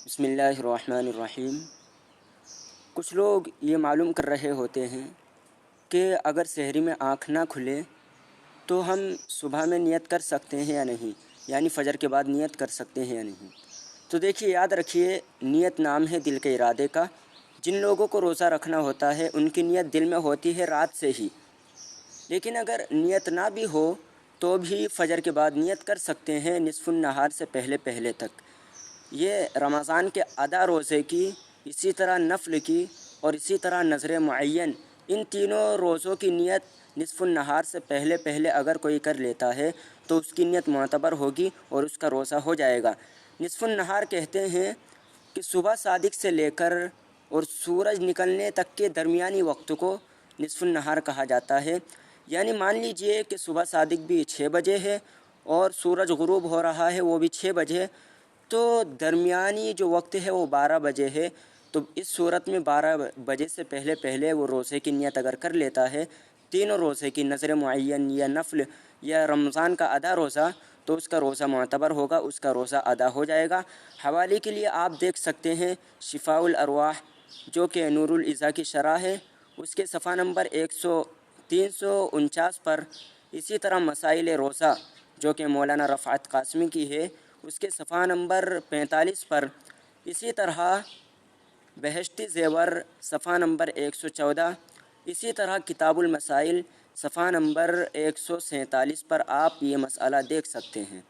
بسم اللہ الرحمن الرحیم۔ کچھ لوگ یہ معلوم کر رہے ہوتے ہیں کہ اگر سحری میں آنکھ نہ کھلے تو ہم صبح میں نیت کر سکتے ہیں یا نہیں، یعنی فجر کے بعد نیت کر سکتے ہیں یا نہیں۔ تو دیکھیے، یاد رکھیے، نیت نام ہے دل کے ارادے کا۔ جن لوگوں کو روزہ رکھنا ہوتا ہے ان کی نیت دل میں ہوتی ہے رات سے ہی، لیکن اگر نیت نہ بھی ہو تو بھی فجر کے بعد نیت کر سکتے ہیں نصف النہار سے پہلے تک۔ یہ رمضان کے ادا روزے کی، اسی طرح نفل کی اور اسی طرح نذر معین، ان تینوں روزوں کی نیت نصف النہار سے پہلے اگر کوئی کر لیتا ہے تو اس کی نیت معتبر ہوگی اور اس کا روزہ ہو جائے گا۔ نصف النہار کہتے ہیں کہ صبح صادق سے لے کر اور سورج نکلنے تک کے درمیانی وقت کو نصف النہار کہا جاتا ہے۔ یعنی مان لیجئے کہ صبح صادق بھی 6 بجے ہے اور سورج غروب ہو رہا ہے وہ بھی 6 بجے، تو درمیانی جو وقت ہے وہ 12 بجے ہے۔ تو اس صورت میں 12 بجے سے پہلے وہ روزے کی نیت اگر کر لیتا ہے، تینوں روزے کی، نذر معین یا نفل یا رمضان کا ادا روزہ، تو اس کا روزہ معتبر ہوگا، اس کا روزہ ادا ہو جائے گا۔ حوالے کے لیے آپ دیکھ سکتے ہیں شفاء الارواح، جو کہ نور العزا کی شرح ہے، اس کے صفحہ نمبر 349 پر، اسی طرح مسائل روزہ جو کہ مولانا رفعت قاسمی کی ہے، اس کے صفحہ نمبر 45 پر، اسی طرح بہشتی زیور صفحہ نمبر 114، اسی طرح کتاب المسائل صفحہ نمبر 147 پر آپ یہ مسئلہ دیکھ سکتے ہیں۔